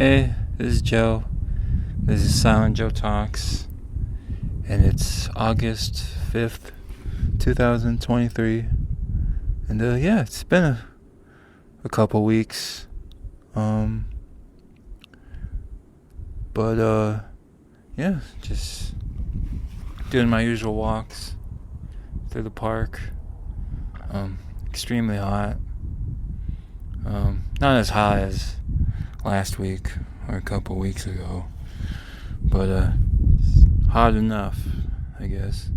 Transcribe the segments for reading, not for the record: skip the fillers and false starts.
Hey, this is Joe. This is Silent Joe Talks, and it's August 5th, 2023. And yeah, it's been a couple weeks. But yeah, just doing my usual walks through the park. Extremely hot. Not as hot as last week or a couple weeks ago, but hot enough, I guess.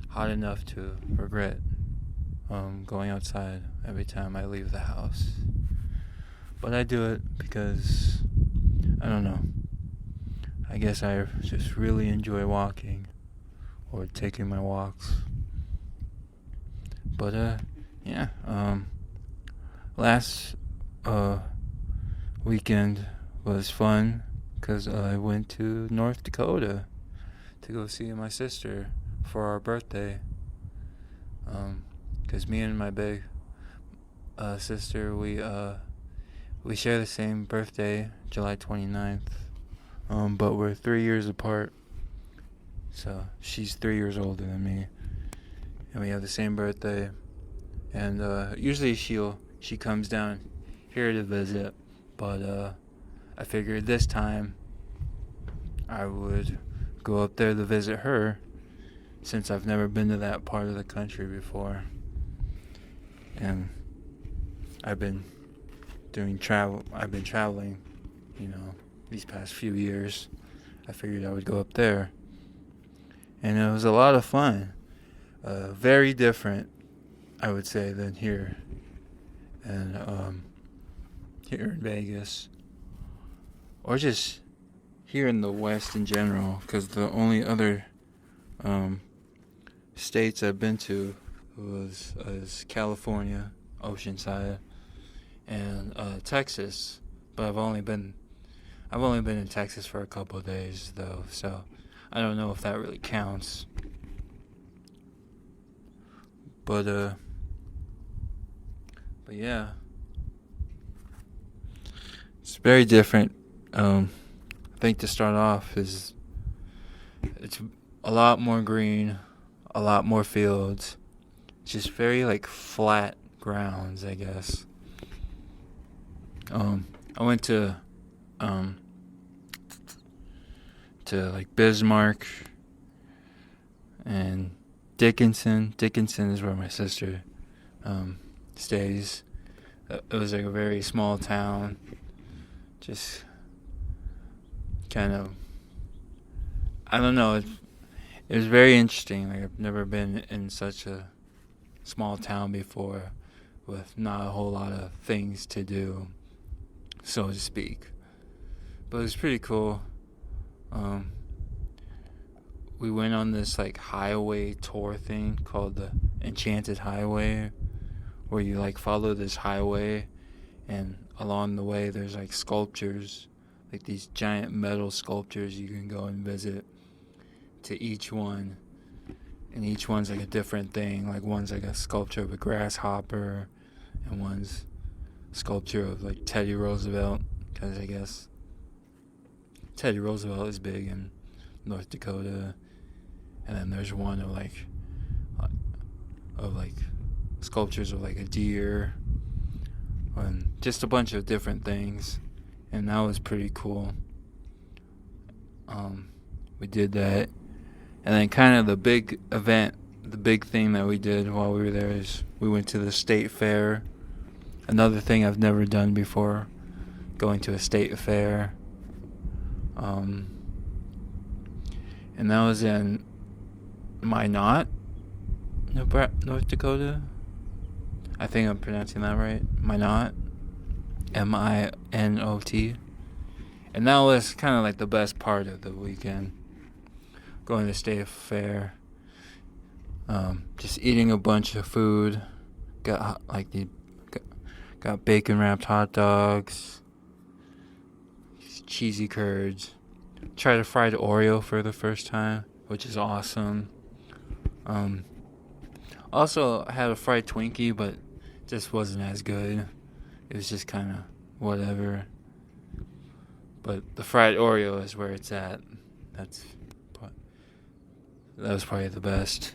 Hot enough to regret going outside every time I leave the house. But I do it because, I don't know, I guess I just really enjoy walking or taking my walks. But yeah, last weekend was fun because I went to North Dakota to go see my sister for our birthday. Because me and my big sister, we share the same birthday, July 29th, but we're 3 years apart. So she's 3 years older than me, and we have the same birthday. And usually she comes down here to visit, but I figured this time I would go up there to visit her, since I've never been to that part of the country before. And I've been traveling, these past few years. I figured I would go up there. And it was a lot of fun. Very different, I would say, than here. And here in Vegas. Or just here in the West in general. Because the only other states I've been to was California, Oceanside, and Texas. But I've only been in Texas for a couple of days though, so I don't know if that really counts. But yeah, it's very different. I think to start off it's a lot more green, a lot more fields, just very flat grounds, I guess. I went to Bismarck and Dickinson. Dickinson is where my sister stays. It was a very small town, just kind of, I don't know, it was very interesting. I've never been in such a small town before, with not a whole lot of things to do, so to speak. But it was pretty cool. We went on this highway tour thing called the Enchanted Highway, where you follow this highway, and along the way there's sculptures, these giant metal sculptures you can go and visit to each one. And each one's a different thing. One's a sculpture of a grasshopper, and one's sculpture of Teddy Roosevelt, because I guess Teddy Roosevelt is big in North Dakota. And then there's one of sculptures of a deer, and just a bunch of different things. And that was pretty cool. We did that. And then kind of the big event, the big thing that we did while we were there is we went to the state fair. Another thing I've never done before, going to a state fair. And that was in Minot, North Dakota. I think I'm pronouncing that right. Minot. Minot. And that was kind of the best part of the weekend. Going to state fair, just eating a bunch of food. Got got bacon wrapped hot dogs, cheesy curds. Tried a fried Oreo for the first time, which is awesome. Also had a fried Twinkie, but just wasn't as good. It was just kind of whatever. But the fried Oreo is where it's at. That was probably the best.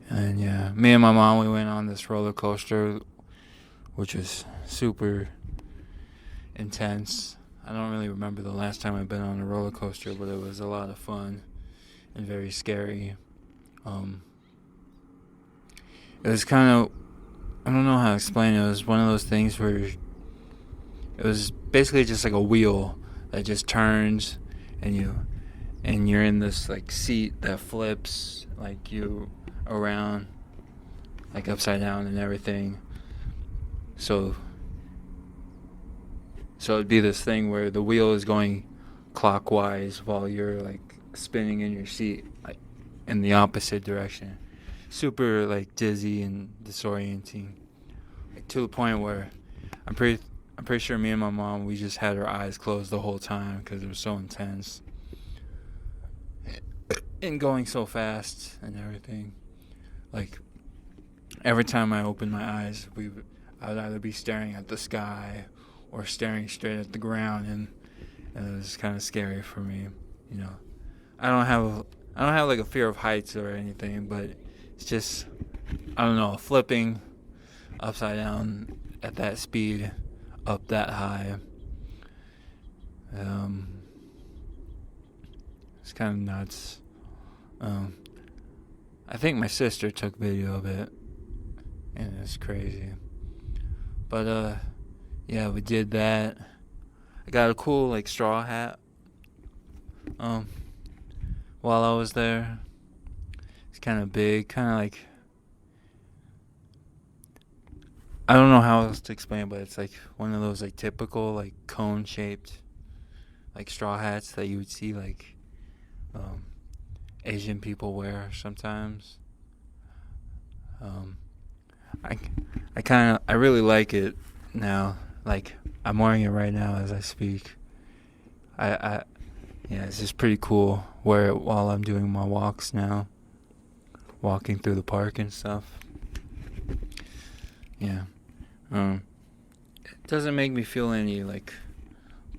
And yeah, me and my mom, we went on this roller coaster, which was super intense. I don't really remember the last time I've been on a roller coaster, but it was a lot of fun and very scary. It was kind of, I don't know how to explain it. It was one of those things where it was basically just like a wheel that just turns, and you're in this like seat that flips like you around, like upside down and everything. So it'd be this thing where the wheel is going clockwise while you're like spinning in your seat, like in the opposite direction. Super like dizzy and disorienting, like to the point where I'm pretty sure me and my mom, we just had our eyes closed the whole time because it was so intense and going so fast and everything. Like every time I opened my eyes, I would either be staring at the sky or staring straight at the ground, and it was kind of scary for me. You know, I don't have like a fear of heights or anything, but it's just, I don't know, flipping upside down at that speed, up that high. It's kind of nuts. I think my sister took video of it, and it's crazy. But yeah, we did that. I got a cool like straw hat while I was there. It's kind of big, kind of like, I don't know how else to explain it, but it's like one of those like typical like cone shaped like straw hats that you would see like Asian people wear sometimes. I really like it now. Like I'm wearing it right now as I speak. Yeah, it's just pretty cool. Wear it while I'm doing my walks now, walking through the park and stuff. Yeah. It doesn't make me feel any like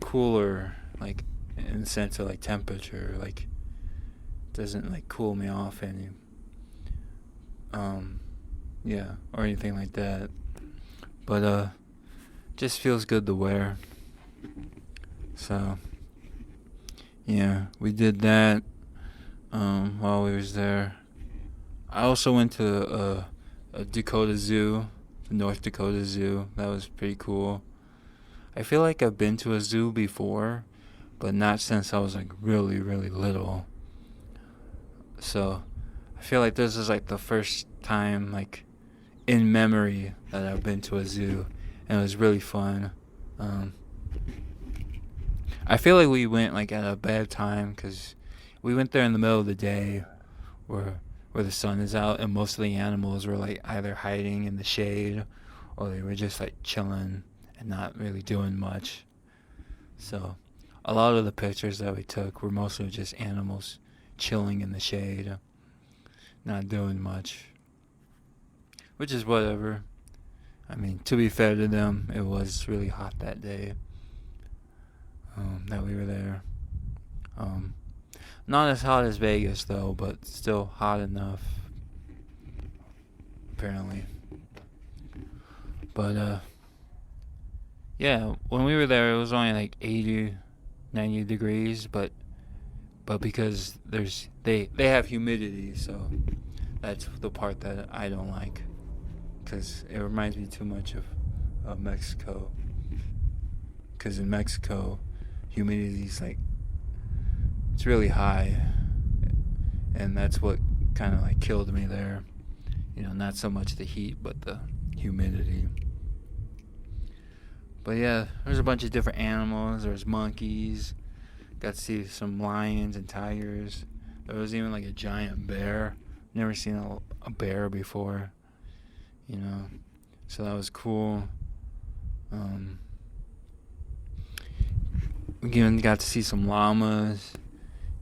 cooler, like in the sense of like temperature. Like it doesn't like cool me off any. Yeah, or anything like that. But just feels good to wear. So yeah, we did that while we was there. I also went to a Dakota Zoo, the North Dakota Zoo. That was pretty cool. I feel like I've been to a zoo before, but not since I was like really, really little. So I feel like this is like the first time like in memory that I've been to a zoo, and it was really fun. I feel like we went like at a bad time because we went there in the middle of the day where the sun is out, and most of the animals were like either hiding in the shade or they were just like chilling and not really doing much. So a lot of the pictures that we took were mostly just animals chilling in the shade, not doing much, which is whatever. I mean, to be fair to them, it was really hot that day that we were there. Not as hot as Vegas though, but still hot enough, apparently. But yeah, when we were there, it was only like 80, 90 degrees, but because they have humidity, so that's the part that I don't like, because it reminds me too much of Mexico. Because in Mexico, humidity is like, it's really high, and that's what kind of like killed me there. You know, not so much the heat, but the humidity. But yeah, there's a bunch of different animals. There's monkeys. Got to see some lions and tigers. There was even like a giant bear. Never seen a bear before, you know. So that was cool. We even got to see some llamas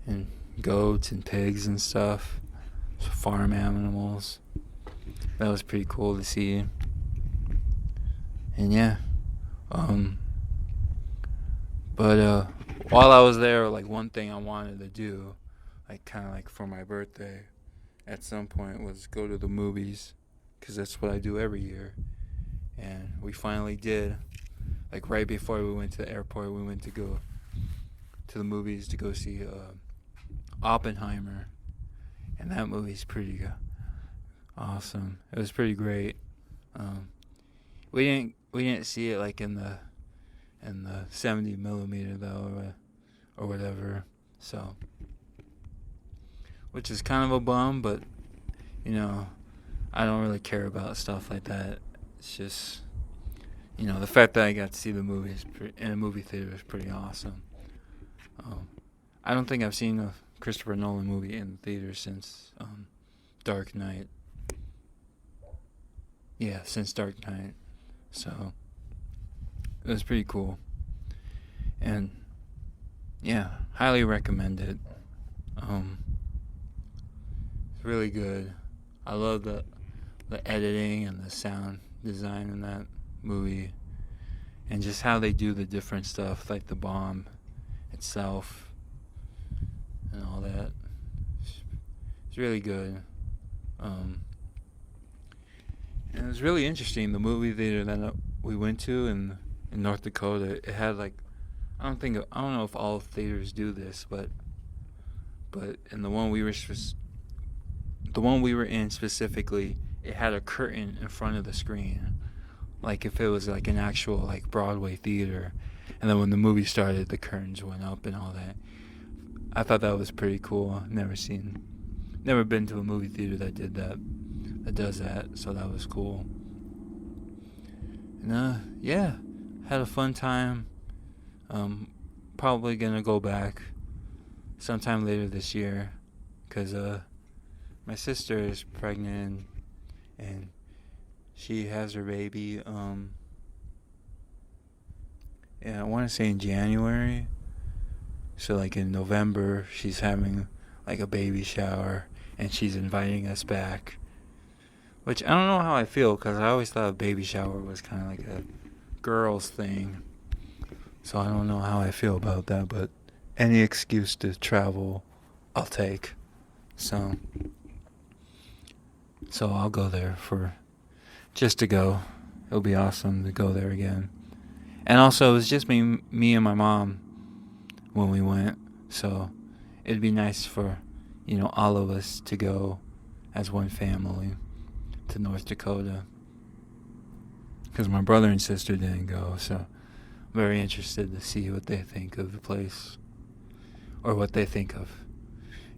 and goats and pigs and stuff. Farm animals. That was pretty cool to see. And yeah, um, but while I was there, like one thing I wanted to do, like kind of like for my birthday, at some point was go to the movies, because that's what I do every year. And we finally did. Like right before we went to the airport, we went to go to the movies to go see Oppenheimer, and that movie's pretty awesome. It was pretty great. Um, we didn't see it like in the 70 millimeter though, or whatever. So, which is kind of a bum, but you know, I don't really care about stuff like that. It's just, the fact that I got to see the movies in a movie theater is pretty awesome. I don't think I've seen a Christopher Nolan movie in the theater since Dark Knight. Yeah, since Dark Knight. So it was pretty cool. And yeah, highly recommend it. It's really good. I love the editing and the sound design in that movie, and just how they do the different stuff, like the bomb itself and all that. It's really good. And it was really interesting. The movie theater that we went to in North Dakota, it had like, I don't know if all theaters do this, but in the one we were in specifically, it had a curtain in front of the screen, like if it was like an actual like Broadway theater. And then when the movie started, the curtains went up and all that. I thought that was pretty cool. Never been to a movie theater that does that, so that was cool. And yeah, had a fun time. Probably gonna go back sometime later this year, cause my sister is pregnant and she has her baby. Yeah, I want to say in January. So like in November, she's having like a baby shower, and she's inviting us back. Which I don't know how I feel, because I always thought a baby shower was kind of like a girl's thing. So I don't know how I feel about that, but any excuse to travel, I'll take. So I'll go there just to go. It'll be awesome to go there again. And also, it was just me and my mom when we went. So it'd be nice for, all of us to go as one family to North Dakota. Because my brother and sister didn't go, so I'm very interested to see what they think of the place. Or what they think of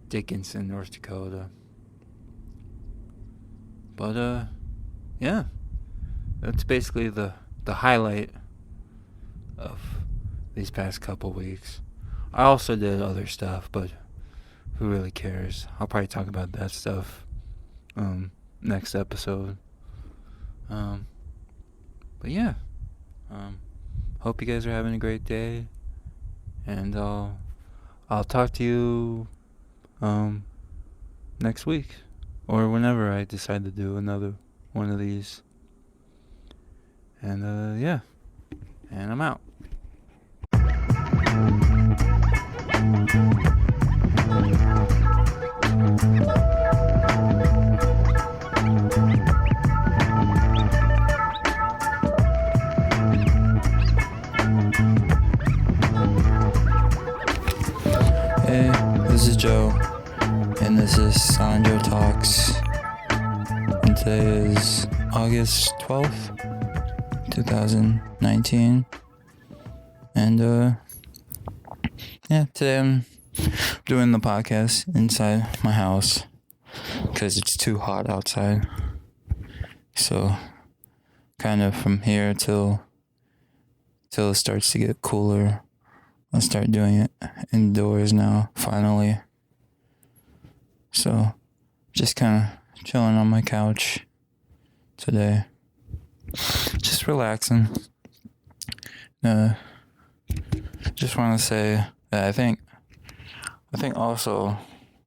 Dickinson, North Dakota. But, yeah. That's basically the highlight of these past couple weeks. I also did other stuff, but who really cares? I'll probably talk about that stuff next episode. But yeah, hope you guys are having a great day, and I'll talk to you next week, or whenever I decide to do another one of these. And yeah, and I'm out. Hey, this is Joe, and this is Sanjo Talks, and today is August 12th, 2019, and yeah, today I'm doing the podcast inside my house because it's too hot outside. So kind of from here till it starts to get cooler, I'll start doing it indoors now, finally. So just kind of chilling on my couch today, just relaxing. Just want to say that I think also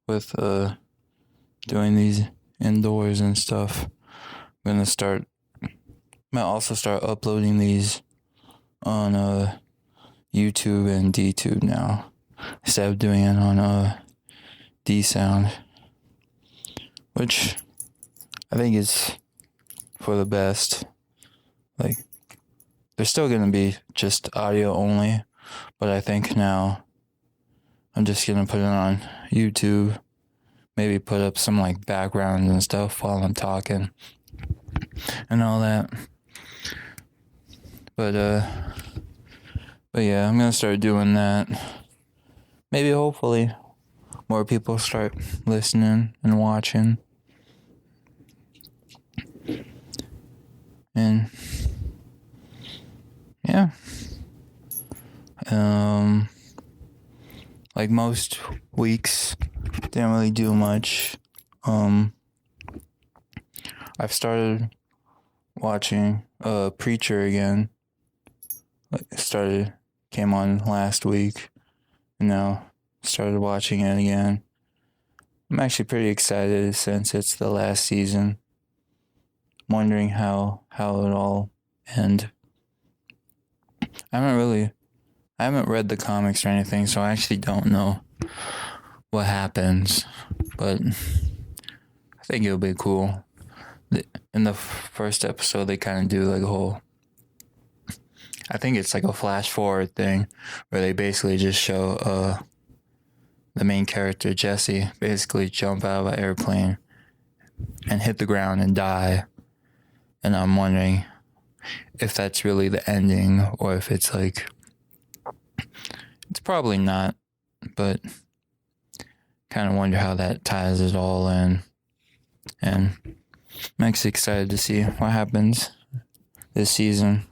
with doing these indoors and stuff, I'm gonna start might also start uploading these on YouTube and DTube now, instead of doing it on D-Sound, which I think is for the best. Like, they're still gonna be just audio only, but I think now I'm just gonna put it on YouTube, maybe put up some like backgrounds and stuff while I'm talking and all that. But yeah, I'm gonna start doing that. Maybe hopefully more people start listening and watching. And yeah. Like most weeks, didn't really do much. I've started watching Preacher again. Came on last week, and now started watching it again. I'm actually pretty excited since it's the last season. I'm wondering how it all end. I haven't read the comics or anything, so I actually don't know what happens, but I think it'll be cool. In the first episode, they kind of do like a whole, I think it's like a flash forward thing, where they basically just show the main character, Jesse, basically jump out of an airplane and hit the ground and die. And I'm wondering if that's really the ending, or if it's like, it's probably not, but kind of wonder how that ties it all in. And I'm actually excited to see what happens this season,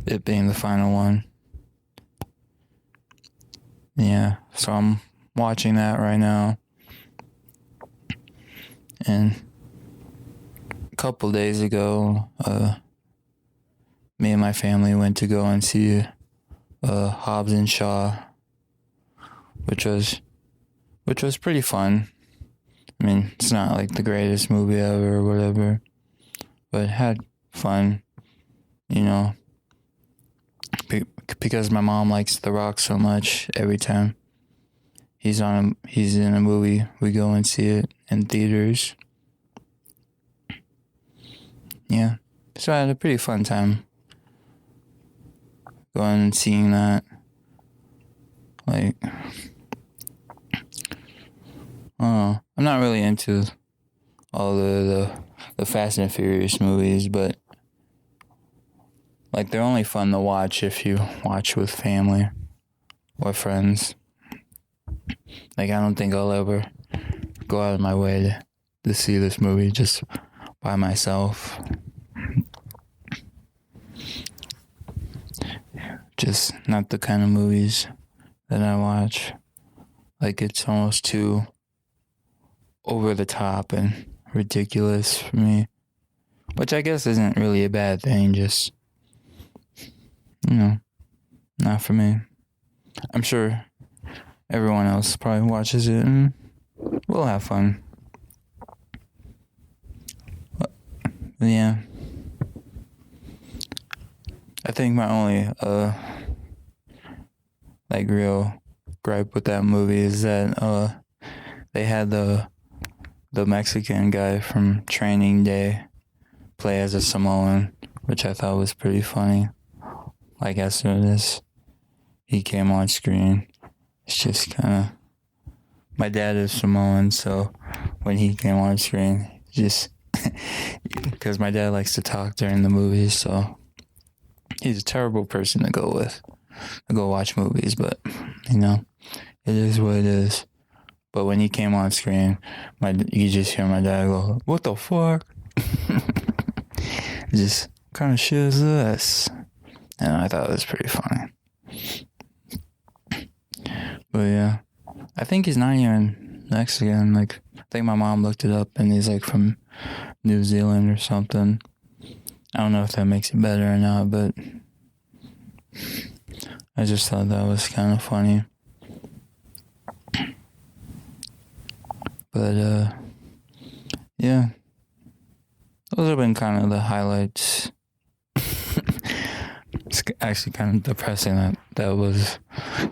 it being the final one. Yeah, so I'm watching that right now. And a couple days ago, me and my family went to go and see Hobbs and Shaw, which was pretty fun. I mean, it's not like the greatest movie ever or whatever, but it had fun, you know, because my mom likes The Rock so much. Every time he's in a movie, we go and see it in theaters. Yeah, so I had a pretty fun time going and seeing that. Like, I'm not really into all the Fast and Furious movies, but like, they're only fun to watch if you watch with family or friends. Like, I don't think I'll ever go out of my way to see this movie just by myself. Just not the kind of movies that I watch. Like, it's almost too over the top and ridiculous for me, which I guess isn't really a bad thing, just, you know, not for me. I'm sure everyone else probably watches it and we'll have fun. But yeah, I think my only like real gripe with that movie is that they had the Mexican guy from Training Day play as a Samoan, which I thought was pretty funny. Like, as soon as he came on screen, it's just kind of, my dad is Samoan, so when he came on screen, just because my dad likes to talk during the movies, so he's a terrible person to go watch movies, but, you know, it is what it is. But when he came on screen, you just hear my dad go, "What the fuck?" Just, what kind of shit is this? And I thought it was pretty funny. But yeah, I think he's not even Mexican. Like, I think my mom looked it up and he's like from New Zealand or something. I don't know if that makes it better or not, but I just thought that was kind of funny. But yeah, those have been kind of the highlights It's actually kind of depressing that was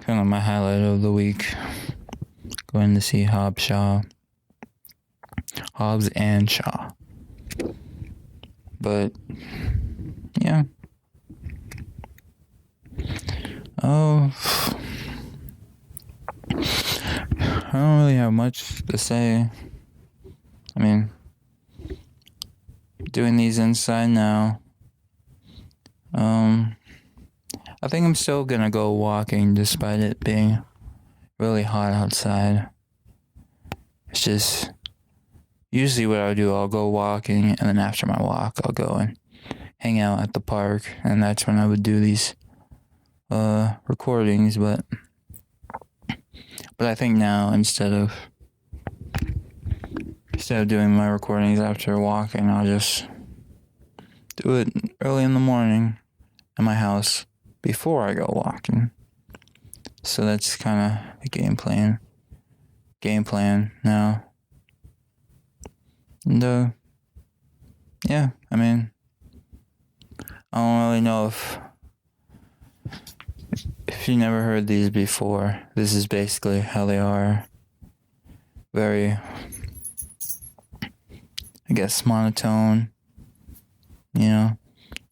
kind of my highlight of the week. Going to see Hobbs and Shaw. But yeah. Oh, I don't really have much to say. I mean, doing these inside now. I think I'm still gonna go walking despite it being really hot outside. It's just usually what I'll do, I'll go walking, and then after my walk, I'll go and hang out at the park, and that's when I would do these recordings. But I think now instead of doing my recordings after walking, I'll just do it early in the morning at my house before I go walking. So that's kind of the game plan now. And yeah, I mean, I don't really know if you never heard these before. This is basically how they are. Very, I guess, monotone.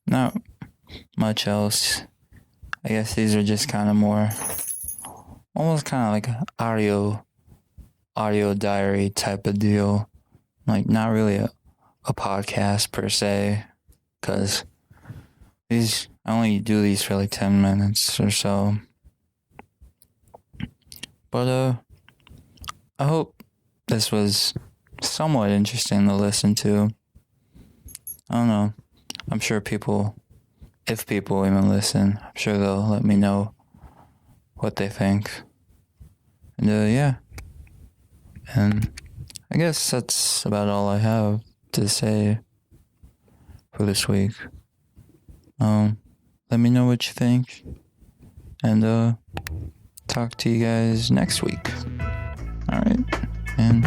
Not much else. I guess these are just kind of more, almost kind of like audio diary type of deal. Like, not really a podcast per se, because I only do these for like 10 minutes or so. But I hope this was somewhat interesting to listen to. I don't know. I'm sure if people even listen, I'm sure they'll let me know what they think. And yeah. And I guess that's about all I have to say for this week. Let me know what you think. And talk to you guys next week. Alright. And